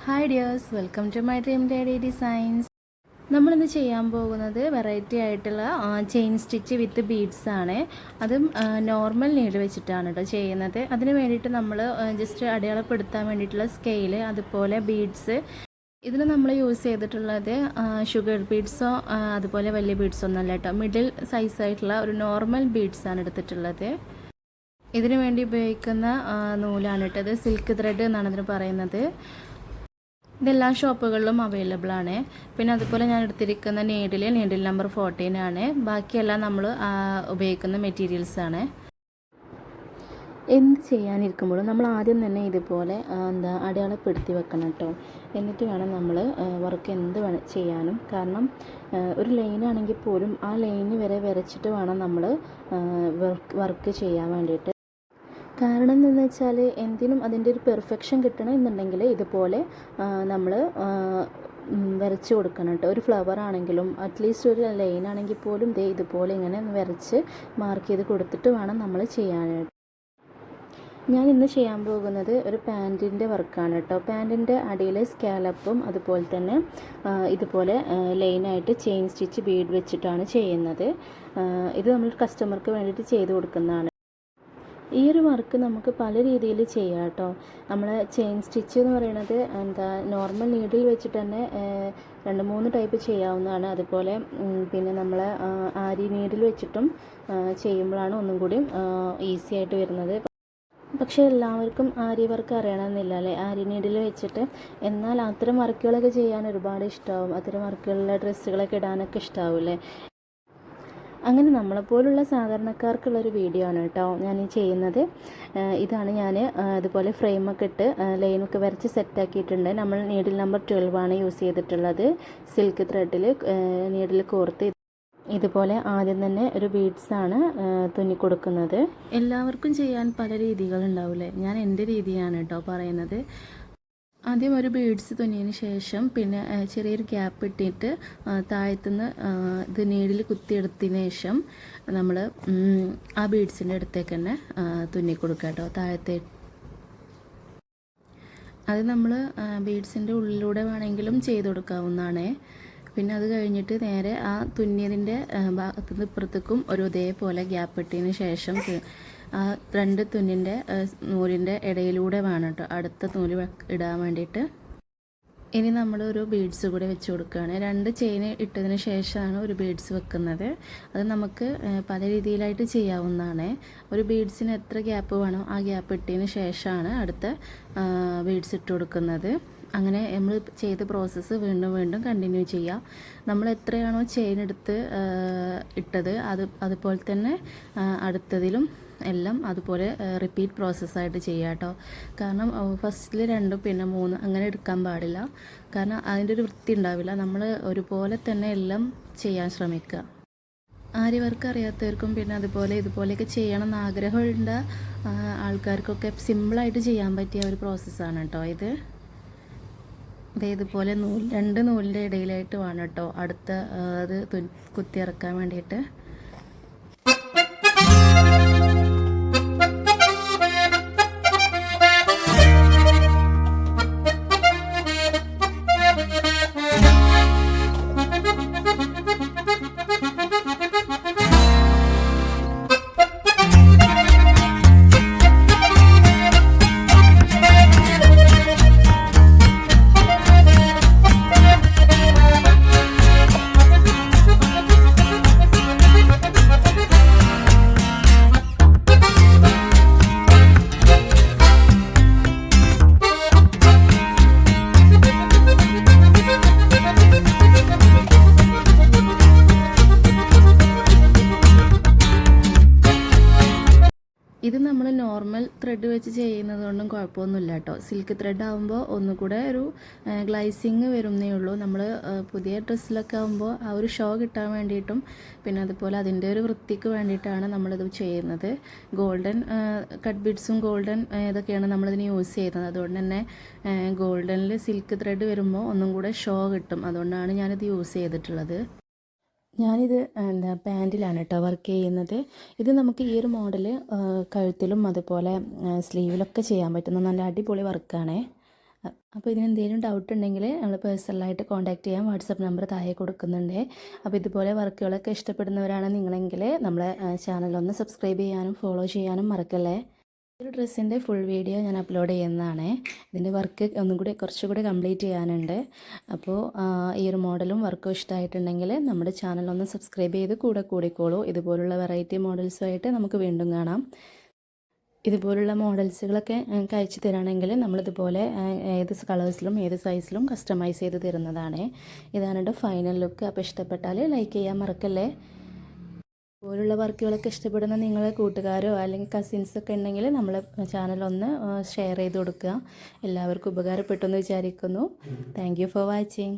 Hi dears, welcome to my Dream Daddy Designs. നമ്മളിന്ന് ചെയ്യാൻ പോകുന്നത് വെറൈറ്റി ആയിട്ടുള്ള ചെയിൻ സ്റ്റിച്ച് വിത്ത് ബീഡ്സ് ആണ്. അതും നോർമൽ നീഡിൽ വെച്ചിട്ടാണ് കേട്ടോ ചെയ്യുന്നത്. അതിന് വേണ്ടിയിട്ട് നമ്മൾ ജസ്റ്റ് അടയാളപ്പെടുത്താൻ വേണ്ടിയിട്ടുള്ള സ്കെയിൽ, അതുപോലെ ബീഡ്സ്. ഇതിൽ നമ്മൾ യൂസ് ചെയ്തിട്ടുള്ളത് ഷുഗർ ബീഡ്സോ അതുപോലെ വലിയ ബീഡ്സോ ഒന്നല്ല കേട്ടോ, മിഡിൽ സൈസായിട്ടുള്ള ഒരു നോർമൽ ബീഡ്സാണ് എടുത്തിട്ടുള്ളത്. ഇതിനു വേണ്ടി ഉപയോഗിക്കുന്ന നൂലാണ് ഇട്ടത്, സിൽക്ക് ത്രെഡ് എന്നാണ് ഇതിന് പറയുന്നത്. ഇതെല്ലാ ഷോപ്പുകളിലും അവൈലബിൾ ആണ്. പിന്നെ അതുപോലെ ഞാൻ എടുത്തിരിക്കുന്ന നീഡിൽ നമ്പർ 14 ആണ്. ബാക്കിയെല്ലാം നമ്മൾ ഉപയോഗിക്കുന്ന മെറ്റീരിയൽസ് ആണ്. എന്ത് ചെയ്യാനിരിക്കുമ്പോഴും നമ്മൾ ആദ്യം തന്നെ ഇതുപോലെ അടയാളപ്പെടുത്തി വെക്കണം കേട്ടോ. എന്നിട്ട് വേണം നമ്മൾ വർക്ക് എന്ത് ചെയ്യാനും. കാരണം ഒരു ലൈനാണെങ്കിൽ പോലും ആ ലൈന് വരെ വരച്ചിട്ട് വേണം നമ്മൾ വർക്ക് ചെയ്യാൻ വേണ്ടിയിട്ട്. കാരണം എന്താണെന്ന് വെച്ചാൽ എന്തിനും അതിൻ്റെ ഒരു പെർഫെക്ഷൻ കിട്ടണം എന്നുണ്ടെങ്കിൽ ഇതുപോലെ നമ്മൾ വരച്ച് കൊടുക്കണം കേട്ടോ. ഒരു ഫ്ലവർ ആണെങ്കിലും അറ്റ്ലീസ്റ്റ് ഒരു ലൈൻ ആണെങ്കിൽ പോലും ഇതുപോലെ ഇങ്ങനെ വരച്ച് മാർക്ക് ചെയ്ത് കൊടുത്തിട്ട് വേണം നമ്മൾ ചെയ്യാനായിട്ട്. ഞാൻ ഇന്ന് ചെയ്യാൻ പോകുന്നത് ഒരു പാൻറ്റിൻ്റെ വർക്കാണ് കേട്ടോ. പാൻറ്റിൻ്റെ അടിയിൽ സ്കാലപ്പും അതുപോലെ തന്നെ ഇതുപോലെ ലൈനായിട്ട് ചെയിൻ സ്റ്റിച്ച് ബീഡ് വെച്ചിട്ടാണ് ചെയ്യുന്നത്. ഇത് നമ്മൾ കസ്റ്റമർക്ക് വേണ്ടിയിട്ട് ചെയ്ത് കൊടുക്കുന്നതാണ്. ഈ ഒരു വർക്ക് നമുക്ക് പല രീതിയിൽ ചെയ്യാം കേട്ടോ. നമ്മൾ ചെയിൻ സ്റ്റിച്ച് എന്ന് പറയുന്നത് നോർമൽ നീഡിൽ വെച്ചിട്ട് തന്നെ 2-3 ടൈപ്പ് ചെയ്യാവുന്നതാണ്. അതുപോലെ പിന്നെ നമ്മൾ ആരി നീഡിൽ വെച്ചിട്ടും ചെയ്യുമ്പോഴാണ് ഒന്നും കൂടി ഈസി ആയിട്ട് വരുന്നത്. പക്ഷേ എല്ലാവർക്കും ആരി വർക്ക് അറിയണമെന്നില്ല അല്ലേ, ആരി നീഡിൽ വെച്ചിട്ട്. എന്നാൽ അത്തരം വർക്കുകളൊക്കെ ചെയ്യാൻ ഒരുപാട് ഇഷ്ടമാവും. അത്തരം വർക്കുകളിലെ ഡ്രസ്സുകളൊക്കെ ഇടാനൊക്കെ ഇഷ്ടമാവില്ലേ. അങ്ങനെ നമ്മളെപ്പോലുള്ള സാധാരണക്കാർക്കുള്ളൊരു വീഡിയോ ആണ് കേട്ടോ ഞാൻ ഈ ചെയ്യുന്നത്. ഇതാണ് ഞാൻ അതുപോലെ ഫ്രെയിമൊക്കെ ഇട്ട് ലൈനൊക്കെ വരച്ച് സെറ്റാക്കിയിട്ടുണ്ട്. നമ്മൾ നീഡിൽ നമ്പർ 12 ആണ് യൂസ് ചെയ്തിട്ടുള്ളത്. സിൽക്ക് ത്രെഡിൽ നീഡിൽ കോർത്ത് ഇതുപോലെ ആദ്യം തന്നെ ഒരു ബീഡ്സാണ് തുന്നിക്കൊടുക്കുന്നത്. എല്ലാവർക്കും ചെയ്യാൻ പല രീതികളുണ്ടാവില്ലേ. ഞാൻ എൻ്റെ രീതിയാണ് കേട്ടോ പറയുന്നത്. ആദ്യം ഒരു ബീഡ്സ് തുന്നിയതിന് ശേഷം പിന്നെ ചെറിയൊരു ഗ്യാപ്പ് ഇട്ടിട്ട് താഴത്തുനിന്ന് ഇത് നീഡിൽ കുത്തിയെടുത്തതിന് ശേഷം നമ്മൾ ആ ബീഡ്സിൻ്റെ അടുത്തേക്ക് തന്നെ തുന്നിക്കൊടുക്കുക കേട്ടോ. താഴത്തെ അത് നമ്മൾ ബീഡ്സിൻ്റെ ഉള്ളിലൂടെ വേണമെങ്കിലും ചെയ്ത് കൊടുക്കാവുന്നതാണ്. പിന്നെ അത് കഴിഞ്ഞിട്ട് നേരെ ആ തുന്നിയതിൻ്റെ ഭാഗത്തുനിന്ന് ഇപ്പുറത്തേക്കും ഒരു ഇതേപോലെ ഗ്യാപ്പ് ഇട്ടതിന് ശേഷം ആ 2 തുന്നിൻ്റെ നൂലിൻ്റെ ഇടയിലൂടെ വേണം കേട്ടോ അടുത്ത നൂല് ഇടാൻ വേണ്ടിയിട്ട്. ഇനി നമ്മൾ ഒരു ബീഡ്സ് കൂടെ വെച്ച് കൊടുക്കുകയാണ്. 2 ചെയിൻ ഇട്ടതിന് ശേഷമാണ് ഒരു ബീഡ്സ് വെക്കുന്നത്. അത് നമുക്ക് പല രീതിയിലായിട്ട് ചെയ്യാവുന്നതാണ്. ഒരു ബീഡ്സിന് എത്ര ഗ്യാപ്പ് വേണോ ആ ഗ്യാപ്പ് ഇട്ടതിന് ശേഷമാണ് അടുത്ത ബീഡ്സ് ഇട്ട് കൊടുക്കുന്നത്. അങ്ങനെ നമ്മൾ ചെയ്ത പ്രോസസ്സ് വീണ്ടും കണ്ടിന്യൂ ചെയ്യാം. നമ്മൾ എത്രയാണോ ചെയിൻ എടുത്ത് ഇട്ടത് അതുപോലെ തന്നെ അടുത്തതിലും എല്ലാം അതുപോലെ റിപ്പീറ്റ് പ്രോസസ്സായിട്ട് ചെയ്യാം കേട്ടോ. കാരണം ഫസ്റ്റിൽ 2 പിന്നെ 3 അങ്ങനെ എടുക്കാൻ പാടില്ല. കാരണം അതിൻ്റെ ഒരു വൃത്തി ഉണ്ടാവില്ല. നമ്മൾ ഒരുപോലെ തന്നെ എല്ലാം ചെയ്യാൻ ശ്രമിക്കുക. ആരി വർക്ക് അറിയാത്തവർക്കും പിന്നെ ഇതുപോലെയൊക്കെ ചെയ്യണം എന്ന് ആഗ്രഹമുള്ള ആൾക്കാർക്കൊക്കെ സിമ്പിളായിട്ട് ചെയ്യാൻ പറ്റിയ ഒരു പ്രോസസ്സാണ് കേട്ടോ ഇത്. ഇതുപോലെ 2 നൂലിൻ്റെ ഇടയിലായിട്ട് വേണം കേട്ടോ അടുത്ത അത് കുത്തിയിറക്കാൻ വേണ്ടിയിട്ട്. ഇത് നമ്മൾ നോർമൽ ത്രെഡ് വെച്ച് ചെയ്യുന്നത് കൊണ്ടും കുഴപ്പമൊന്നുമില്ല കേട്ടോ. സിൽക്ക് ത്രെഡ് ആകുമ്പോൾ ഒന്നുകൂടെ ഒരു ഗ്ലൈസിങ് വരുന്നേ ഉള്ളൂ. നമ്മൾ പുതിയ ഡ്രസ്സിലൊക്കെ ആകുമ്പോൾ ആ ഒരു ഷോ കിട്ടാൻ വേണ്ടിയിട്ടും പിന്നെ അതുപോലെ അതിൻ്റെ ഒരു വൃത്തിക്ക് വേണ്ടിയിട്ടാണ് നമ്മളിത് ചെയ്യുന്നത്. ഗോൾഡൻ കട്ട് ബീഡ്സും ഗോൾഡൻ ഇതൊക്കെയാണ് നമ്മളിതിന് യൂസ് ചെയ്യുന്നത്. അതുകൊണ്ട് തന്നെ ഗോൾഡനിൽ സിൽക്ക് ത്രെഡ് വരുമ്പോൾ ഒന്നും കൂടെ ഷോ കിട്ടും. അതുകൊണ്ടാണ് ഞാനിത് യൂസ് ചെയ്തിട്ടുള്ളത്. ഞാനിത് പാൻറ്റിലാണ് കേട്ടോ വർക്ക് ചെയ്യുന്നത്. ഇത് നമുക്ക് ഈ ഒരു മോഡൽ കഴുത്തിലും അതുപോലെ സ്ലീവിലൊക്കെ ചെയ്യാൻ പറ്റുന്ന നല്ല അടിപൊളി വർക്കാണ്. അപ്പോൾ ഇതിനെന്തെങ്കിലും ഡൗട്ട് ഉണ്ടെങ്കിൽ നമ്മൾ പേഴ്സണലായിട്ട് കോൺടാക്റ്റ് ചെയ്യാം. വാട്സപ്പ് നമ്പർ താഴെ കൊടുക്കുന്നുണ്ട്. അപ്പോൾ ഇതുപോലെ വർക്കുകളൊക്കെ ഇഷ്ടപ്പെടുന്നവരാണ് നിങ്ങളെങ്കിൽ നമ്മളെ ചാനലൊന്ന് സബ്സ്ക്രൈബ് ചെയ്യാനും ഫോളോ ചെയ്യാനും മറക്കല്ലേ. ഒരു ഡ്രസ്സിൻ്റെ ഫുൾ വീഡിയോ ഞാൻ അപ്ലോഡ് ചെയ്യുന്നതാണ്. ഇതിൻ്റെ വർക്ക് ഒന്നും കൂടി കുറച്ചുകൂടി കംപ്ലീറ്റ് ചെയ്യാനുണ്ട്. അപ്പോൾ ഈ ഒരു മോഡലും വർക്കും ഇഷ്ടമായിട്ടുണ്ടെങ്കിൽ നമ്മുടെ ചാനലൊന്ന് സബ്സ്ക്രൈബ് ചെയ്ത് കൂടിക്കോളൂ. ഇതുപോലുള്ള വെറൈറ്റി മോഡൽസുമായിട്ട് നമുക്ക് വീണ്ടും കാണാം. ഇതുപോലുള്ള മോഡൽസുകളൊക്കെ അയച്ചു തരാണെങ്കിൽ നമ്മളിതുപോലെ ഏത് കളേഴ്സിലും ഏത് സൈസിലും കസ്റ്റമൈസ് ചെയ്ത് തരുന്നതാണ്. ഇതാണ് എൻ്റെ ഫൈനൽ ലുക്ക്. അപ്പോൾ ഇഷ്ടപ്പെട്ടാൽ ലൈക്ക് ചെയ്യാൻ മറക്കല്ലേ. ഇതുപോലുള്ള വർക്കുകളൊക്കെ ഇഷ്ടപ്പെടുന്ന നിങ്ങളെ കൂട്ടുകാരോ അല്ലെങ്കിൽ കസിൻസൊക്കെ ഉണ്ടെങ്കിൽ നമ്മളെ ചാനലൊന്ന് ഷെയർ ചെയ്ത് കൊടുക്കുക. എല്ലാവർക്കും ഉപകാരപ്പെട്ടു എന്ന് വിചാരിക്കുന്നു. Thank you for watching.